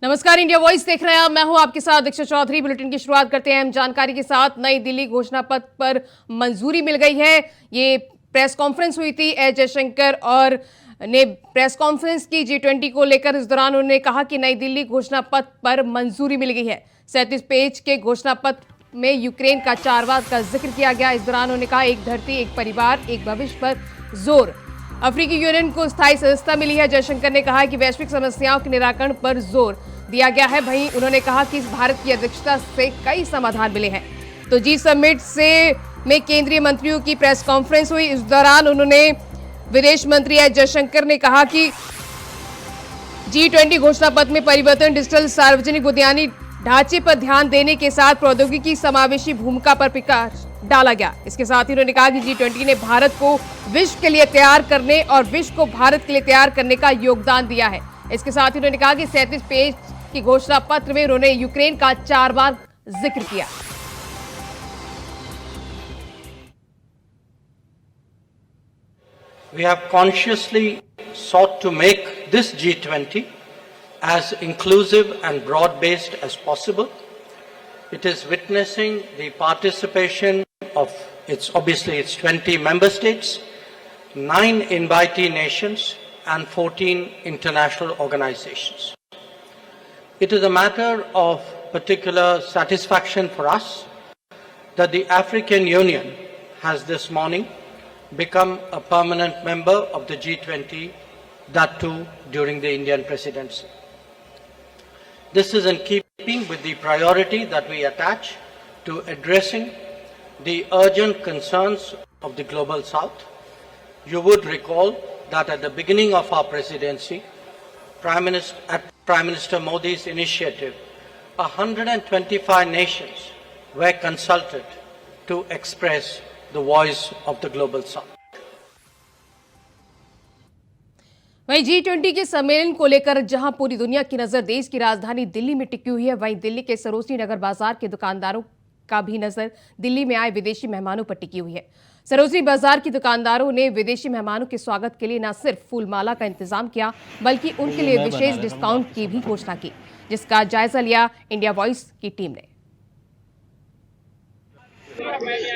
नमस्कार, India voice देख रहे हैं आप। मैं हूं आपके साथ दीक्षा चौधरी। बुलेटिन की शुरुआत करते हैं अहम जानकारी के साथ। नई दिल्ली घोषणा पत्र पर मंजूरी मिल गई है। ये प्रेस कॉन्फ्रेंस हुई थी, एस जयशंकर और ने प्रेस कॉन्फ्रेंस की G20 को लेकर। इस दौरान उन्होंने कहा कि नई दिल्ली घोषणा पत्र पर मंजूरी मिल गई है। 37 पेज के घोषणा पत्र में यूक्रेन का 4 बात का जिक्र किया गया। इस दौरान उन्होंने कहा, एक धरती, एक परिवार, एक भविष्य पर जोर। अफ्रीकी यूनियन को स्थायी सदस्यता मिली है। जयशंकर ने कहा कि वैश्विक समस्याओं के निराकरण पर जोर दिया गया है। वहीं उन्होंने कहा कि इस भारत की अध्यक्षता से कई समाधान मिले हैं। तो जी समिट से में केंद्रीय मंत्रियों की प्रेस कॉन्फ्रेंस हुई। इस दौरान उन्होंने विदेश मंत्री एस जयशंकर ने कहा कि G20 घोषणा पत्र में परिवर्तन, डिजिटल सार्वजनिक बुनियादी ढांचे पर ध्यान देने के साथ प्रौद्योगिकी समावेशी भूमिका पर प्रकाश डाला गया। इसके साथ ही उन्होंने कहा कि G20 ने भारत को विश्व के लिए तैयार करने और विश्व को भारत के लिए तैयार करने का योगदान दिया है। इसके साथ ही उन्होंने कहा कि 37 पेज की घोषणा पत्र में उन्होंने यूक्रेन का 4 बार जिक्र किया। We have consciously sought to make this G20 as inclusive and broad-based as possible. It is witnessing the participation of its 20 member states, 9 invitee nations and 14 international organizations. It is a matter of particular satisfaction for us that the African Union has this morning become a permanent member of the G20, that too during the Indian presidency. This is in keeping with the priority that we attach to addressing the urgent concerns of the global south. You would recall that at the beginning of our presidency, at Prime Minister Modi's initiative, 125 nations were consulted to express the voice of the global south. वहीं G20 के सम्मेलन को लेकर जहां पूरी दुनिया की नजर देश की राजधानी दिल्ली में टिकी हुई है, वहीं दिल्ली के सरोजनी नगर बाजार के दुकानदारों का भी नजर दिल्ली में आए विदेशी मेहमानों पर टिकी हुई है। सरोजनी बाजार की दुकानदारों ने विदेशी मेहमानों के स्वागत के लिए न सिर्फ फूलमाला का इंतजाम किया, बल्कि उनके लिए विशेष डिस्काउंट की भी घोषणा की, जिसका जायजा लिया इंडिया वॉइस की टीम ने।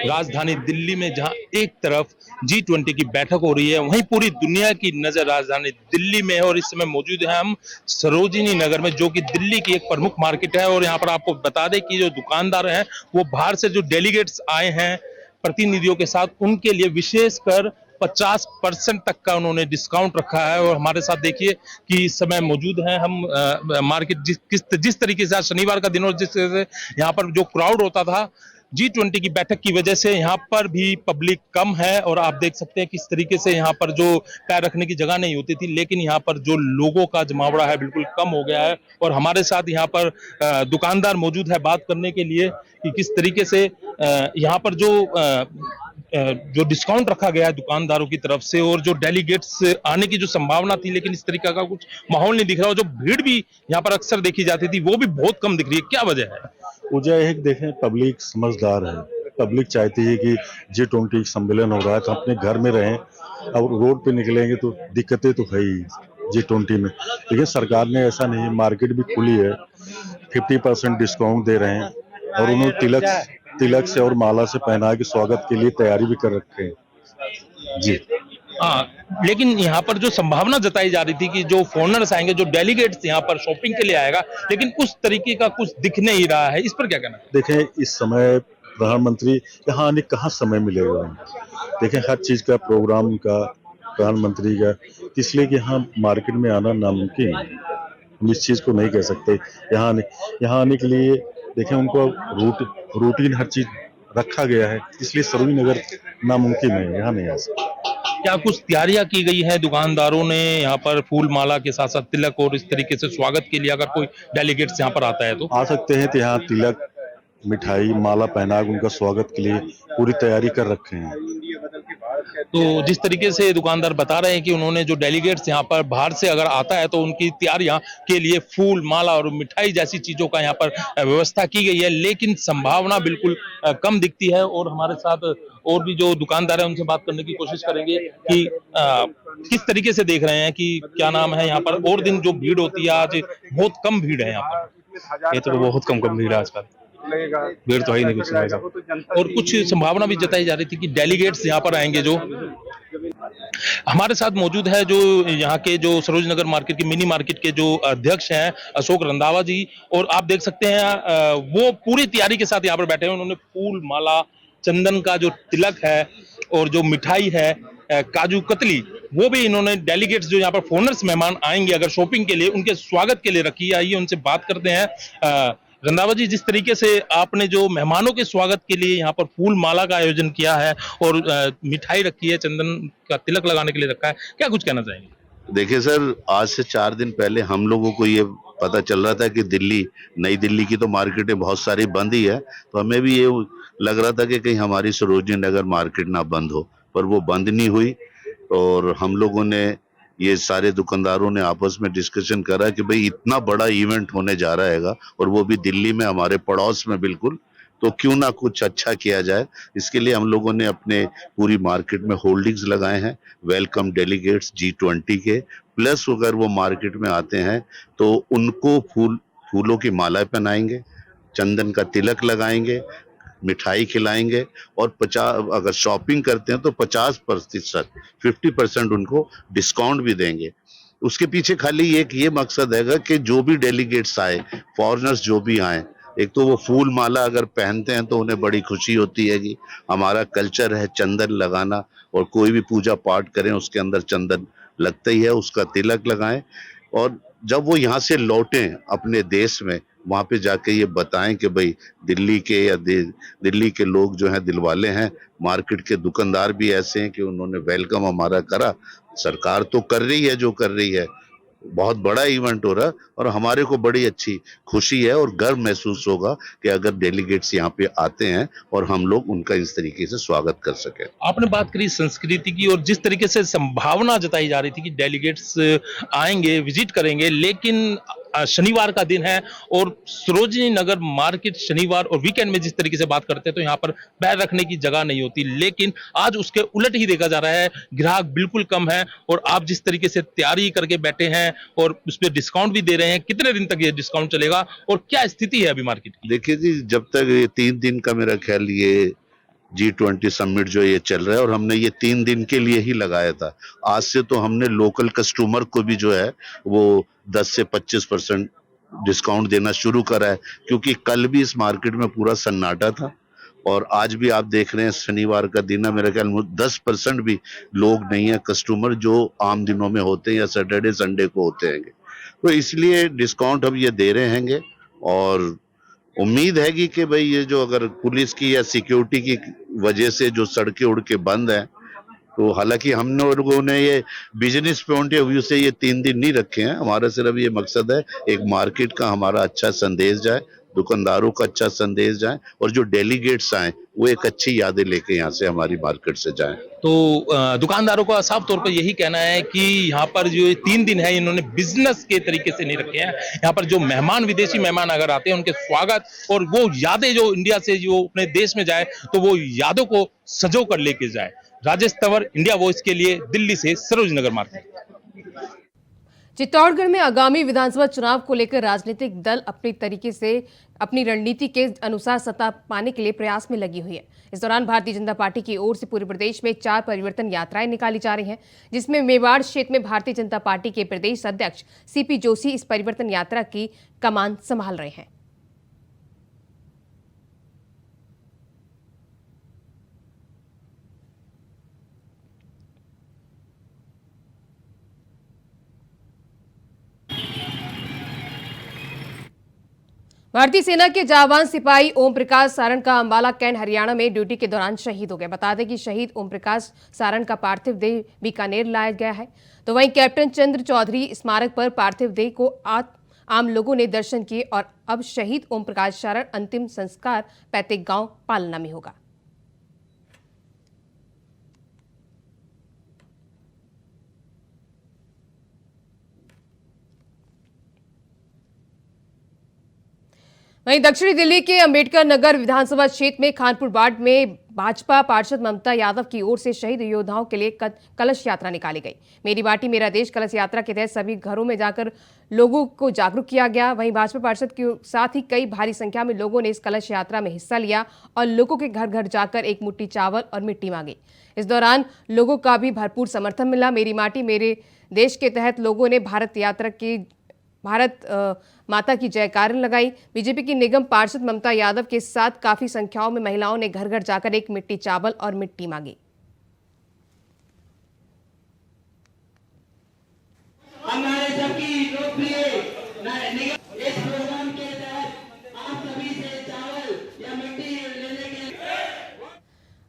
राजधानी दिल्ली में जहां एक तरफ G20 की बैठक हो रही है, वहीं पूरी दुनिया की नजर राजधानी दिल्ली में है। और इस समय मौजूद है हम सरोजिनी नगर में, जो कि दिल्ली की एक प्रमुख मार्केट है। और यहाँ पर आपको बता दें कि जो दुकानदार हैं वो बाहर से जो डेलीगेट्स आए हैं प्रतिनिधियों के साथ, उनके लिए विशेषकर 50% तक का उन्होंने डिस्काउंट रखा है। और हमारे साथ देखिए कि इस समय मौजूद हैं हम मार्केट जिस तरीके से आज शनिवार का दिन और जिस तरह से यहाँ पर जो क्राउड होता था G20 की बैठक की वजह से यहाँ पर भी पब्लिक कम है। और आप देख सकते हैं किस तरीके से यहाँ पर जो पैर रखने की जगह नहीं होती थी, लेकिन यहाँ पर जो लोगों का जमावड़ा है बिल्कुल कम हो गया है। और हमारे साथ यहाँ पर दुकानदार मौजूद है बात करने के लिए कि किस तरीके से यहाँ पर जो डिस्काउंट रखा गया है दुकानदारों की तरफ से, और जो डेलीगेट्स आने की जो संभावना थी, लेकिन इस तरीके का कुछ माहौल नहीं दिख रहा। और जो भीड़ भी यहाँ पर अक्सर देखी जाती थी वो भी बहुत कम दिख रही है। क्या वजह है? वजह है कि देखें, पब्लिक समझदार है। पब्लिक चाहती है कि G20 सम्मेलन हो रहा है तो अपने घर में रहें, और रोड पे निकलेंगे तो दिक्कतें तो है ही G20 में। लेकिन सरकार ने ऐसा नहीं, मार्केट भी खुली है, 50% डिस्काउंट दे रहे हैं। और उन्होंने तिलक से और माला से पहना के स्वागत के लिए तैयारी भी कर रखे हैं जी। लेकिन यहाँ पर जो संभावना जताई जा रही थी कि जो फॉरेनर्स आएंगे, जो डेलीगेट्स यहाँ पर शॉपिंग के लिए आएगा, लेकिन उस तरीके का कुछ दिख नहीं रहा है। इस पर क्या कहना है? देखें, इस समय प्रधानमंत्री यहाँ आने कहाँ समय मिलेगा। देखें, हर चीज का प्रोग्राम का प्रधानमंत्री का, इसलिए कि यहाँ मार्केट में आना नामुमकिन है। हम इस चीज को नहीं कह सकते। यहाँ आने के लिए देखें, उनको रूटीन हर चीज रखा गया है, इसलिए सरोजिनी नगर नामुमकिन है, यहाँ नहीं आ सकते। क्या कुछ तैयारियां की गई है दुकानदारों ने यहाँ पर फूल माला के साथ साथ तिलक और इस तरीके से स्वागत के लिए? अगर कोई डेलीगेट्स यहाँ पर आता है तो आ सकते हैं। तो यहाँ तिलक मिठाई माला पहना के उनका स्वागत के लिए पूरी तैयारी कर रखे हैं। तो जिस तरीके से दुकानदार बता रहे हैं कि उन्होंने जो डेलीगेट्स यहाँ पर बाहर से अगर आता है तो उनकी तैयारियां के लिए फूल माला और मिठाई जैसी चीजों का यहाँ पर व्यवस्था की गई है, लेकिन संभावना बिल्कुल कम दिखती है। और हमारे साथ और भी जो दुकानदार है उनसे बात करने की कोशिश करेंगे कि किस तरीके से देख रहे हैं कि क्या नाम है यहाँ पर, और दिन जो भीड़ होती है आज बहुत कम भीड़ है यहाँ पर। ये तो बहुत कम भीड़ है आजकल, भीड़ तो है ही नहीं कुछ नहीं। और कुछ संभावना भी जताई जा रही थी कि डेलीगेट्स यहाँ पर आएंगे। जो हमारे साथ मौजूद है जो यहाँ के जो सरोज नगर मार्केट की मिनी मार्केट के जो अध्यक्ष हैं अशोक रंधावा जी, और आप देख सकते हैं वो पूरी तैयारी के साथ यहाँ पर बैठे हैं। उन्होंने फूल माला चंदन का जो तिलक है और जो मिठाई है काजू कतली, वो भी इन्होंने डेलीगेट्स जो यहाँ पर फॉरेनर्स मेहमान आएंगे अगर शॉपिंग के लिए, उनके स्वागत के लिए रखी है। आइए उनसे बात करते हैं। रंधावा जी, जिस तरीके से आपने जो मेहमानों के स्वागत के लिए यहाँ पर फूल माला का आयोजन किया है और मिठाई रखी है, चंदन का तिलक लगाने के लिए रखा है, क्या कुछ कहना चाहेंगे? देखिए सर, आज से 4 दिन पहले हम लोगों को ये पता चल रहा था कि नई दिल्ली की तो मार्केटें बहुत सारी बंद ही है, तो हमें भी ये लग रहा था कि कहीं हमारी सरोजनी नगर मार्केट ना बंद हो, पर वो बंद नहीं हुई। और हम लोगों ने ये सारे दुकानदारों ने आपस में डिस्कशन करा कि भाई इतना बड़ा इवेंट होने जा रहा है और वो भी दिल्ली में, हमारे पड़ोस में बिल्कुल, तो क्यों ना कुछ अच्छा किया जाए। इसके लिए हम लोगों ने अपने पूरी मार्केट में होल्डिंग्स लगाए हैं, वेलकम डेलीगेट्स G20 के, प्लस अगर वो मार्केट में आते हैं तो उनको फूलों की माला पहनाएंगे, चंदन का तिलक लगाएंगे, मिठाई खिलाएंगे और 50 अगर शॉपिंग करते हैं तो 50% उनको डिस्काउंट भी देंगे। उसके पीछे खाली एक ये मकसद है कि जो भी डेलीगेट्स आए, फॉरेनर्स जो भी आए, एक तो वो फूल माला अगर पहनते हैं तो उन्हें बड़ी खुशी होती है कि हमारा कल्चर है चंदन लगाना, और कोई भी पूजा पाठ करें उसके अंदर चंदन लगता ही है, उसका तिलक लगाएं। और जब वो यहाँ से लौटें अपने देश में, वहां पे जाके ये बताएं कि भाई दिल्ली के या दिल्ली के लोग जो हैं दिलवाले हैं। मार्केट के दुकानदार भी ऐसे हैं कि उन्होंने वेलकम हमारा करा। सरकार तो कर रही है जो कर रही है, बहुत बड़ा इवेंट हो रहा है और हमारे को बड़ी अच्छी खुशी है और गर्व महसूस होगा कि अगर डेलीगेट्स यहाँ पे आते हैं और हम लोग उनका इस तरीके से स्वागत कर सकें। आपने बात करी संस्कृति की और जिस तरीके से संभावना जताई जा रही थी कि डेलीगेट्स आएंगे, विजिट करेंगे, लेकिन शनिवार का दिन है और सरोजनी नगर मार्केट शनिवार और वीकेंड में जिस तरीके से बात करते हैं तो यहाँ पर पैर रखने की जगह नहीं होती, लेकिन आज उसके उलट ही देखा जा रहा है। ग्राहक बिल्कुल कम है और आप जिस तरीके से तैयारी करके बैठे हैं और उस पर डिस्काउंट भी दे रहे हैं, कितने दिन तक ये डिस्काउंट चलेगा और क्या स्थिति है अभी मार्केट की? देखिए जी, जब तक ये 3 दिन का मेरा ख्याल ये G20 समिट जो ये चल रहा है और हमने ये 3 दिन के लिए ही लगाया था। आज से तो हमने लोकल कस्टमर को भी जो है वो 10 से 25% डिस्काउंट देना शुरू करा है, क्योंकि कल भी इस मार्केट में पूरा सन्नाटा था और आज भी आप देख रहे हैं शनिवार का दिन है, मेरे ख्याल में 10% भी लोग नहीं है कस्टमर जो आम दिनों में होते हैं या सैटरडे संडे को होते हैं। तो इसलिए डिस्काउंट हम ये दे रहे हैं और उम्मीद है कि भाई ये जो अगर पुलिस की या सिक्योरिटी की वजह से जो सड़कें उड़ के बंद हैं, तो हालांकि हम लोगों ने ये बिजनेस पॉइंट ऑफ व्यू से ये 3 दिन नहीं रखे हैं। हमारा सिर्फ ये मकसद है एक मार्केट का हमारा अच्छा संदेश जाए, दुकानदारों का अच्छा संदेश जाए और जो डेलीगेट्स आए वो एक अच्छी यादें लेके यहाँ से हमारी मार्केट से जाएं। तो दुकानदारों का साफ तौर पर यही कहना है कि यहाँ पर जो 3 दिन है इन्होंने बिजनेस के तरीके से नहीं रखे हैं। यहाँ पर जो मेहमान, विदेशी मेहमान अगर आते हैं उनके स्वागत और वो यादें जो इंडिया से जो अपने देश में जाए तो वो यादों को सजो कर लेके जाए। राजेश तंवर, इंडिया वॉइस के लिए दिल्ली से सरोज नगर मार्केट। चित्तौड़गढ़ में आगामी विधानसभा चुनाव को लेकर राजनीतिक दल अपनी तरीके से अपनी रणनीति के अनुसार सत्ता पाने के लिए प्रयास में लगी हुई है। इस दौरान भारतीय जनता पार्टी की ओर से पूरे प्रदेश में 4 परिवर्तन यात्राएं निकाली जा रही हैं, जिसमें मेवाड़ क्षेत्र में भारतीय जनता पार्टी के प्रदेश अध्यक्ष सीपी जोशी इस परिवर्तन यात्रा की कमान संभाल रहे हैं। भारतीय सेना के जाबाज सिपाही ओम प्रकाश सारण का अंबाला कैंट हरियाणा में ड्यूटी के दौरान शहीद हो गया। बता दें कि शहीद ओम प्रकाश सारण का पार्थिव देह बीकानेर लाया गया है, तो वहीं कैप्टन चंद्र चौधरी स्मारक पर पार्थिव देह को आम लोगों ने दर्शन किए और अब शहीद ओम प्रकाश चारण अंतिम संस्कार पैतृक गांव पालना में होगा। वहीं दक्षिणी दिल्ली के अंबेडकर नगर विधानसभा क्षेत्र में खानपुर वार्ड में भाजपा पार्षद ममता यादव की ओर से शहीद योद्धाओं के लिए कलश यात्रा निकाली गई। मेरी माटी मेरा देश कलश यात्रा के तहत सभी घरों में जाकर लोगों को जागरूक किया गया। वहीं भाजपा पार्षद के साथ ही कई भारी संख्या में लोगों ने इस कलश यात्रा में हिस्सा लिया और लोगों के घर घर जाकर एक मुट्ठी चावल और मिट्टी मांगी। इस दौरान लोगों का भी भरपूर समर्थन मिला। मेरी माटी मेरे देश के तहत लोगों ने भारत माता की जयकार लगाई। बीजेपी की निगम पार्षद ममता यादव के साथ काफी संख्याओं में महिलाओं ने घर घर जाकर एक मिट्टी चावल और मिट्टी मांगी। हमारे सबकी लोकप्रिय इस प्रोग्राम के तहत आप सभी से चावल या मिट्टी लेने के।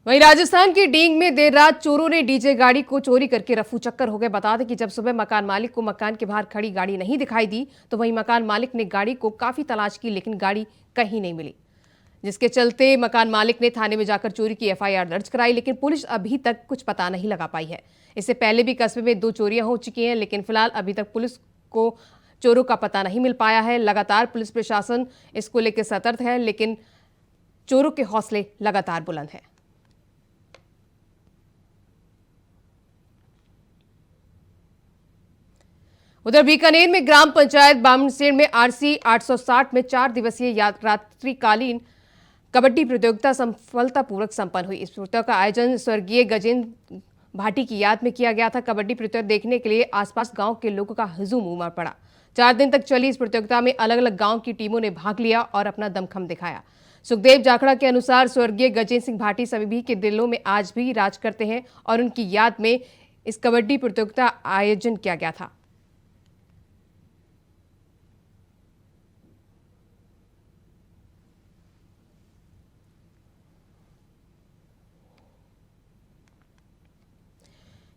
वहीं राजस्थान के डींग में देर रात चोरों ने डीजे गाड़ी को चोरी करके रफू चक्कर हो गए। बता दें कि जब सुबह मकान मालिक को मकान के बाहर खड़ी गाड़ी नहीं दिखाई दी तो वहीं मकान मालिक ने गाड़ी को काफी तलाश की लेकिन गाड़ी कहीं नहीं मिली, जिसके चलते मकान मालिक ने थाने में जाकर चोरी की एफआईआर दर्ज कराई। लेकिन पुलिस अभी तक कुछ पता नहीं लगा पाई है। इससे पहले भी कस्बे में 2 चोरियां हो चुकी हैं, लेकिन फिलहाल अभी तक पुलिस को चोरों का पता नहीं मिल पाया है। लगातार पुलिस प्रशासन इसको लेकर सतर्क है, लेकिन चोरों के हौसले लगातार बुलंद हैं। उधर बीकानेर में ग्राम पंचायत बामनसेड़ में आरसी 860 में 4 दिवसीय रात्रिकालीन कबड्डी प्रतियोगिता सफलतापूर्वक संपन्न हुई। इस प्रतियोगिता का आयोजन स्वर्गीय गजेंद्र भाटी की याद में किया गया था। कबड्डी प्रतियोगिता देखने के लिए आसपास गांव के लोगों का हुजूम उमड़ पड़ा। 4 दिन तक चली इस प्रतियोगिता में अलग अलग गांव की टीमों ने भाग लिया और अपना दमखम दिखाया। सुखदेव जाखड़ा के अनुसार स्वर्गीय गजेंद्र सिंह भाटी सभी के दिलों में आज भी राज करते हैं और उनकी याद में इस कबड्डी प्रतियोगिता आयोजन किया गया था।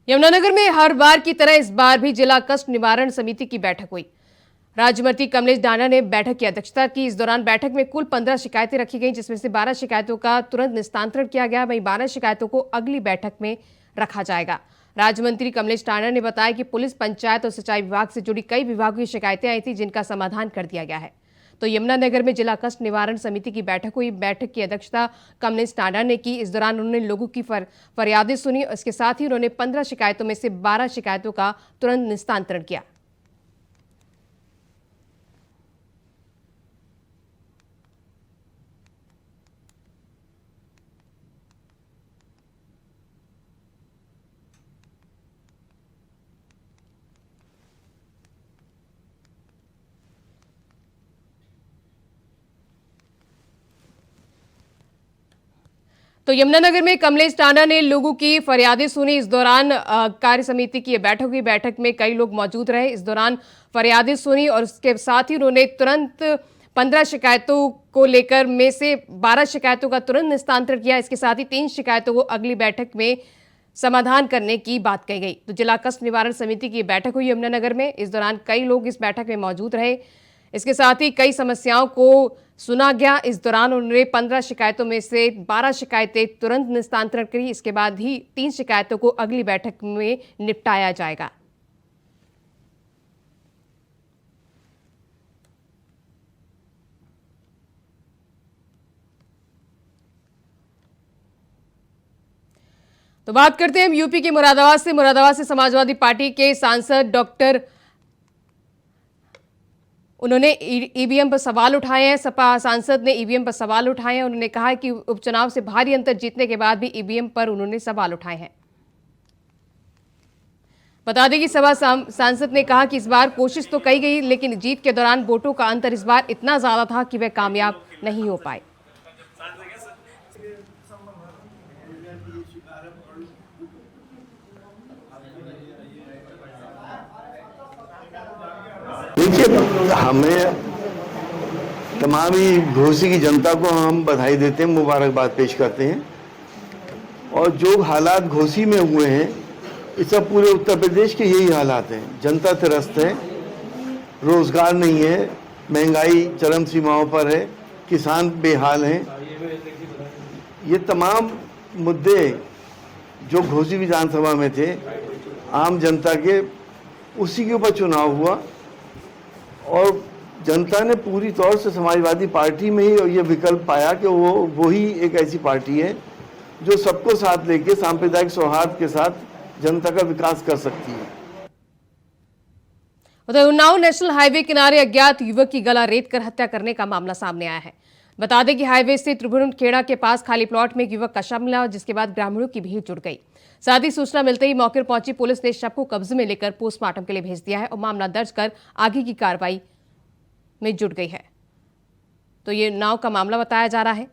यमुनानगर में हर बार की तरह इस बार भी जिला कष्ट निवारण समिति की बैठक हुई। राज्यमंत्री कमलेश डांडा ने बैठक की अध्यक्षता की। इस दौरान बैठक में कुल 15 शिकायतें रखी गईं, जिसमें से 12 शिकायतों का तुरंत निस्तारण किया गया। वहीं 12 शिकायतों को अगली बैठक में रखा जाएगा। राज्यमंत्री कमलेश डांडा ने बताया कि पुलिस, पंचायत और सिंचाई विभाग से जुड़ी कई विभागों की शिकायतें आई थी, जिनका समाधान कर दिया गया है। तो यमुनानगर में जिला कष्ट निवारण समिति की बैठक हुई। बैठक की अध्यक्षता कमलेश डांडा ने की। इस दौरान उन्होंने लोगों की फरियादें सुनी। इसके साथ ही उन्होंने 15 शिकायतों में से 12 शिकायतों का तुरंत निस्तारण किया। तो यमुनानगर में कमलेश डांडा ने लोगों की फरियादें सुनी। इस दौरान कार्य समिति की बैठक हुई। बैठक में कई लोग मौजूद रहे। इस दौरान फरियादें सुनी और उसके साथ ही उन्होंने तुरंत 15 शिकायतों को लेकर में से 12 शिकायतों का तुरंत निस्तारण किया। इसके साथ ही 3 शिकायतों को अगली बैठक में समाधान करने की बात कही गई। तो जिला कष्ट निवारण समिति की बैठक हुई यमुनानगर में। इस दौरान कई लोग इस बैठक में मौजूद रहे। इसके साथ ही कई समस्याओं को सुना गया। इस दौरान उन्होंने 15 शिकायतों में से 12 शिकायतें तुरंत निस्तारण करी। इसके बाद ही 3 शिकायतों को अगली बैठक में निपटाया जाएगा। तो बात करते हैं हम यूपी के मुरादाबाद से। मुरादाबाद से समाजवादी पार्टी के सांसद डॉक्टर उन्होंने ईवीएम पर सवाल उठाए हैं। सपा सांसद ने ईवीएम पर सवाल उठाए हैं। उन्होंने कहा कि उपचुनाव से भारी अंतर जीतने के बाद भी ईवीएम पर उन्होंने सवाल उठाए हैं। बता दें कि सपा सांसद ने कहा कि इस बार कोशिश तो कही गई, लेकिन जीत के दौरान वोटों का अंतर इस बार इतना ज्यादा था कि वे कामयाब नहीं हो पाए। देखिए, हमें तमाम ही घोसी की जनता को हम बधाई देते हैं, मुबारकबाद पेश करते हैं। और जो हालात घोसी में हुए हैं, इस सब पूरे उत्तर प्रदेश के यही हालात हैं। जनता त्रस्त है, रोजगार नहीं है, महंगाई चरम सीमाओं पर है, किसान बेहाल हैं। ये तमाम मुद्दे जो घोसी विधानसभा में थे आम जनता के, उसी के ऊपर चुनाव हुआ और जनता ने पूरी तौर से समाजवादी पार्टी में ही ये विकल्प पाया कि वो ही एक ऐसी पार्टी है जो सबको साथ लेके सांप्रदायिक सौहार्द के साथ जनता का विकास कर सकती है। उधर उन्नाव नेशनल हाईवे किनारे अज्ञात युवक की गला रेत कर हत्या करने का मामला सामने आया है। बता दें कि हाईवे स्थित त्रिभुवन खेड़ा के पास खाली प्लॉट में एक युवक का शव मिला, जिसके बाद ग्रामीणों की भीड़ जुट गई। साथ ही सूचना मिलते ही मौके पर पहुंची पुलिस ने शव को कब्जे में लेकर पोस्टमार्टम के लिए भेज दिया है और मामला दर्ज कर आगे की कार्रवाई में जुट गई है। तो ये उन्नाव का मामला बताया जा रहा है,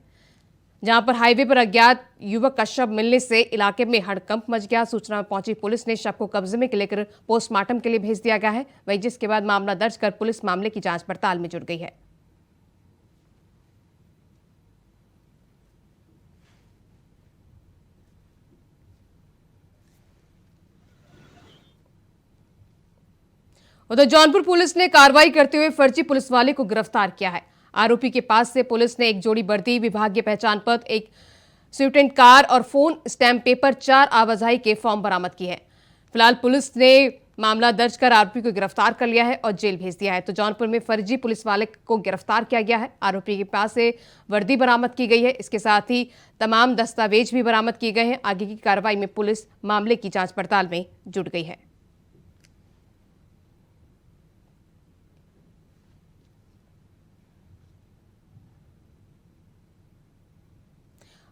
जहां पर हाईवे पर अज्ञात युवक का शव मिलने से इलाके में हड़कंप मच गया। सूचना में पहुंची पुलिस ने शव को कब्जे में लेकर पोस्टमार्टम के लिए भेज दिया गया है। वहीं जिसके बाद मामला दर्ज कर पुलिस मामले की जांच पड़ताल में जुट गई है। उधर जौनपुर पुलिस ने कार्रवाई करते हुए फर्जी पुलिस वाले को गिरफ्तार किया है। आरोपी के पास से पुलिस ने एक जोड़ी वर्दी, विभागीय पहचान पत्र, एक स्वीटेंट कार और फोन, स्टैम्प पेपर, 4 आवाजाही के फॉर्म बरामद किए हैं। फिलहाल पुलिस ने मामला दर्ज कर आरोपी को गिरफ्तार कर लिया है और जेल भेज दिया है। तो जौनपुर में फर्जी पुलिस वाले को गिरफ्तार किया गया है। आरोपी के पास से वर्दी बरामद की गई है। इसके साथ ही तमाम दस्तावेज भी बरामद किए गए हैं। आगे की कार्रवाई में पुलिस मामले की जांच पड़ताल में जुट गई है।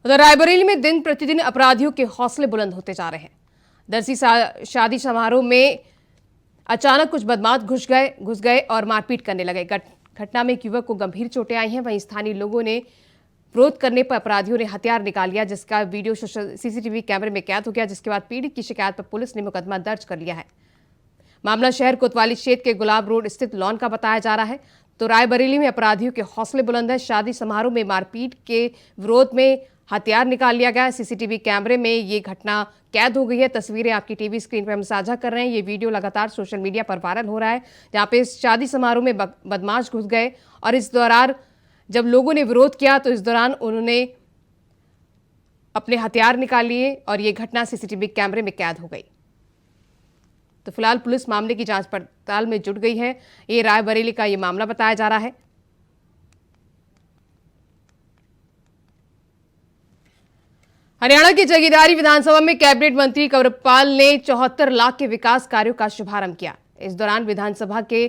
उधर रायबरेली में दिन प्रतिदिन अपराधियों के हौसले बुलंद होते जा रहे हैं। दरसी शादी समारोह में अचानक कुछ बदमाश घुस गए और मारपीट करने लगे। घटना में एक युवक को गंभीर चोटें आई हैं। वहीं स्थानीय लोगों ने विरोध करने पर अपराधियों ने हथियार निकाल लिया, जिसका वीडियो सीसीटीवी कैमरे में कैद हो गया। जिसके बाद पीड़ित की शिकायत पर पुलिस ने मुकदमा दर्ज कर लिया है। मामला शहर कोतवाली क्षेत्र के गुलाब रोड स्थित लॉन का बताया जा रहा है। तो रायबरेली में अपराधियों के हौसले बुलंद है। शादी समारोह में मारपीट के विरोध में हथियार निकाल लिया गया। सीसीटीवी कैमरे में ये घटना कैद हो गई है। तस्वीरें आपकी टीवी स्क्रीन पर हम साझा कर रहे हैं। ये वीडियो लगातार सोशल मीडिया पर वायरल हो रहा है, जहां पे शादी समारोह में बदमाश घुस गए और इस दौरान जब लोगों ने विरोध किया तो इस दौरान उन्होंने अपने हथियार निकाल लिए और ये घटना सीसीटीवी कैमरे में कैद हो गई। तो फिलहाल पुलिस मामले की जांच पड़ताल में जुट गई है। ये रायबरेली का ये मामला बताया जा रहा है। हरियाणा की जगीरदारी विधानसभा में कैबिनेट मंत्री कंवरपाल ने 74 लाख के विकास कार्यों का शुभारंभ किया। इस दौरान विधानसभा के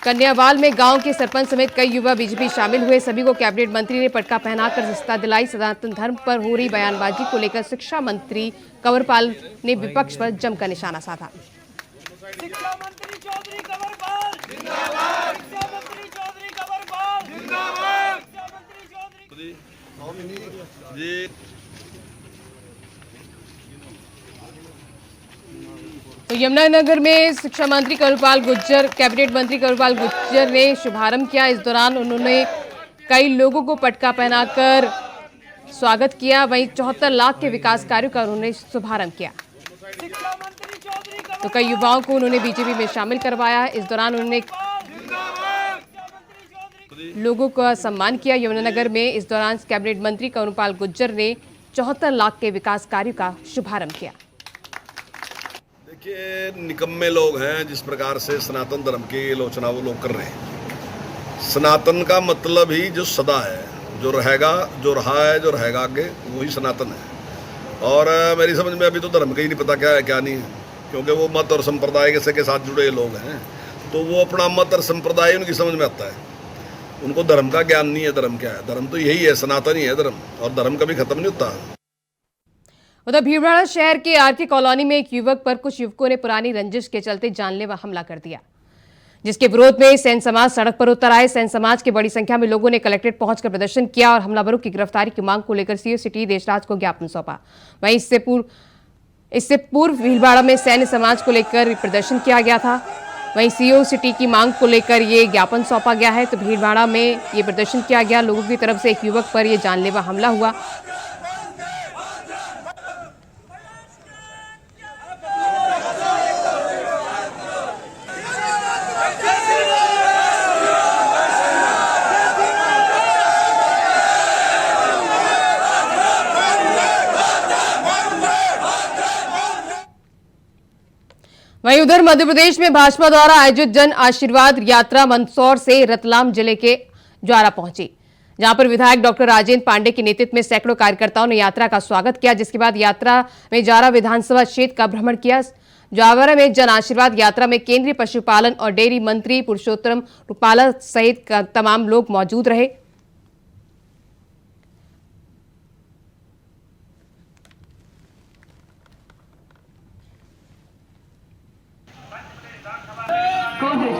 कन्यावाल में गांव के सरपंच समेत कई युवा बीजेपी शामिल हुए। सभी को कैबिनेट मंत्री ने पटका पहनाकर सत्ता दिलाई। सनातन धर्म पर हो रही बयानबाजी को लेकर शिक्षा मंत्री कंवरपाल ने विपक्ष पर जमकर निशाना साधा। शिक्षा मंत्री चौधरी कंवरपाल जिंदाबाद, शिक्षा मंत्री चौधरी कंवरपाल जिंदाबाद, शिक्षा मंत्री चौधरी जी। तो यमुनानगर में शिक्षा मंत्री कंवरपाल गुर्जर, कैबिनेट मंत्री कंवरपाल गुर्जर ने शुभारंभ किया। इस दौरान उन्होंने कई लोगों को पटका पहनाकर स्वागत किया। वहीं 74 लाख के विकास कार्यों का उन्होंने शुभारंभ किया। तो कई युवाओं को उन्होंने बीजेपी में शामिल करवाया। इस दौरान उन्होंने लोगों का सम्मान किया यमुनानगर में। इस दौरान कैबिनेट मंत्री कंवरपाल गुर्जर ने 74 लाख के विकास कार्यों का शुभारंभ किया। देखिए, निकम्मे लोग हैं जिस प्रकार से सनातन धर्म की आलोचना वो लोग कर रहे हैं। सनातन का मतलब ही जो सदा है, जो रहेगा, जो रहा है, जो रहेगा आगे, वही सनातन है। और मेरी समझ में अभी तो धर्म का ही नहीं पता क्या है क्या नहीं है, क्योंकि वो मत और संप्रदाय के साथ जुड़े लोग हैं। तो वो अपना मत और संप्रदाय उनकी समझ में आता है, उनको धर्म का ज्ञान नहीं है। धर्म क्या है? धर्म तो यही है, सनातन ही है धर्म, और धर्म कभी खत्म नहीं होता। उधर भीलवाड़ा शहर के आरके कॉलोनी में एक युवक पर कुछ युवकों ने पुरानी रंजिश के चलते जानलेवा हमला कर दिया, जिसके विरोध में सैन समाज सड़क पर उतर आए। सैन समाज की बड़ी संख्या में लोगों ने कलेक्ट्रेट पहुंचकर प्रदर्शन किया और हमलावरों की गिरफ्तारी की मांग को लेकर सीओ सिटी देशराज को ज्ञापन सौंपा। वहीं इससे पूर्व भीलवाड़ा में सैन्य समाज को लेकर प्रदर्शन किया गया था। वहीं सीओ सिटी की मांग को लेकर ये ज्ञापन सौंपा गया है। तो भीलवाड़ा में ये प्रदर्शन किया गया। लोगों की तरफ से एक युवक पर यह जानलेवा हमला हुआ। वहीं उधर मध्य प्रदेश में भाजपा द्वारा आयोजित जन आशीर्वाद यात्रा मंदसौर से रतलाम जिले के ज्वारा पहुंची, जहां पर विधायक डॉक्टर राजेंद्र पांडे के नेतृत्व में सैकड़ों कार्यकर्ताओं ने यात्रा का स्वागत किया, जिसके बाद यात्रा में ज्वारा विधानसभा क्षेत्र का भ्रमण किया। ज्वारा में जन आशीर्वाद यात्रा में केंद्रीय पशुपालन और डेयरी मंत्री पुरुषोत्तम रूपाला सहित तमाम लोग मौजूद रहे।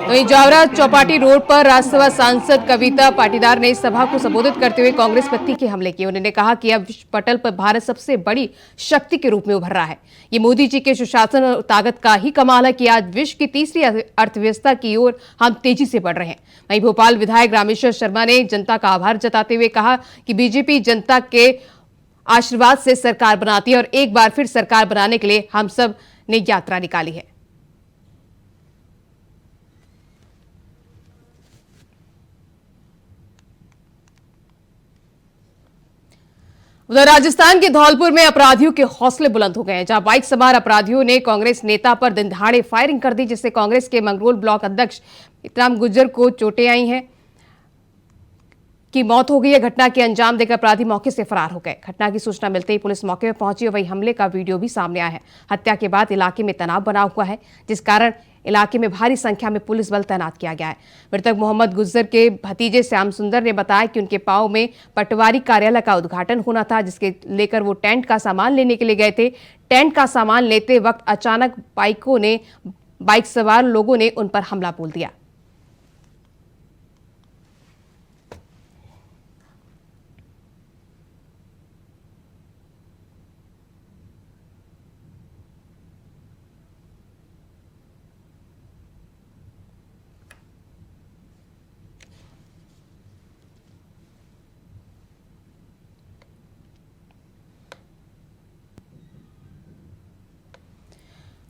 वहीं जावरा चौपाटी रोड पर राज्यसभा सांसद कविता पाटीदार ने सभा को संबोधित करते हुए कांग्रेस पर तीखे हमले किए। उन्होंने कहा कि अब विश्व पटल पर भारत सबसे बड़ी शक्ति के रूप में उभर रहा है। ये मोदी जी के सुशासन और ताकत का ही कमाल है कि आज विश्व की तीसरी अर्थव्यवस्था की ओर हम तेजी से बढ़ रहे हैं। वहीं भोपाल विधायक रामेश्वर शर्मा ने जनता का आभार जताते हुए कहा कि बीजेपी जनता के आशीर्वाद से सरकार बनाती है और एक बार फिर सरकार बनाने के लिए हम सब ने यात्रा निकाली है। उधर राजस्थान के धौलपुर में अपराधियों के हौसले बुलंद हो गए हैं, जहां बाइक सवार अपराधियों ने कांग्रेस नेता पर दिनदहाड़े फायरिंग कर दी, जिससे कांग्रेस के मंगरोल ब्लॉक अध्यक्ष इतराम गुज्जर को चोटें आई हैं की मौत हो गई है। घटना के अंजाम देकर अपराधी मौके से फरार हो गए। घटना की सूचना मिलते ही पुलिस मौके पर पहुंची और वही हमले का वीडियो भी सामने आया है। हत्या के बाद इलाके में तनाव बना हुआ है, जिस कारण इलाके में भारी संख्या में पुलिस बल तैनात किया गया है। मृतक मोहम्मद गुज्जर के भतीजे श्याम सुंदर ने बताया कि उनके पांव में पटवारी कार्यालय का उद्घाटन होना था, जिसके लेकर वो टेंट का सामान लेने के लिए गए थे। टेंट का सामान लेते वक्त अचानक बाइक सवार लोगों ने उन पर हमला बोल दिया।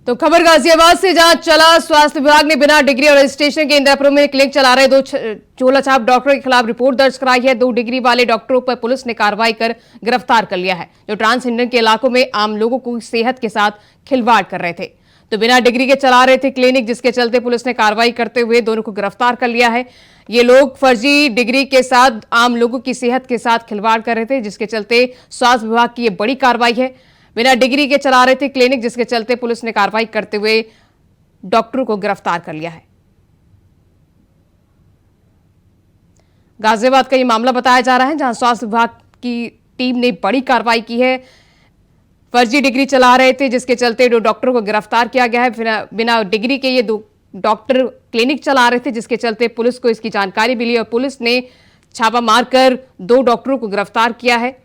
तो खबर गाजियाबाद से, जहां चला स्वास्थ्य विभाग ने बिना डिग्री और रजिस्ट्रेशन के इंदिरापुर में क्लिनिक चला रहे 2 झोलाछाप डॉक्टरों के खिलाफ रिपोर्ट दर्ज कराई है। 2 डिग्री वाले डॉक्टरों पर पुलिस ने कार्रवाई कर गिरफ्तार कर लिया है, जो ट्रांसजेंडर के इलाकों में आम लोगों को सेहत के साथ खिलवाड़ कर रहे थे। तो बिना डिग्री के चला रहे थे क्लिनिक, जिसके चलते पुलिस ने कार्रवाई करते हुए दोनों को गिरफ्तार कर लिया है। ये लोग फर्जी डिग्री के साथ आम लोगों की सेहत के साथ खिलवाड़ कर रहे थे, जिसके चलते स्वास्थ्य विभाग की ये बड़ी कार्रवाई है। बिना डिग्री के चला रहे थे क्लिनिक, जिसके चलते पुलिस ने कार्रवाई करते हुए डॉक्टरों को गिरफ्तार कर लिया है। गाजियाबाद का ये मामला बताया जा रहा है, जहां स्वास्थ्य विभाग की टीम ने बड़ी कार्रवाई की है। फर्जी डिग्री चला रहे थे, जिसके चलते 2 डॉक्टरों को गिरफ्तार किया गया है। बिना डिग्री के ये 2 डॉक्टर क्लिनिक चला रहे थे, जिसके चलते पुलिस को इसकी जानकारी मिली और पुलिस ने छापा मारकर 2 डॉक्टरों को गिरफ्तार किया है।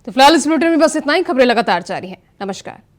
तो फिलहाल इस बुलेटिन में बस इतना ही। खबरें लगातार जारी हैं। नमस्कार।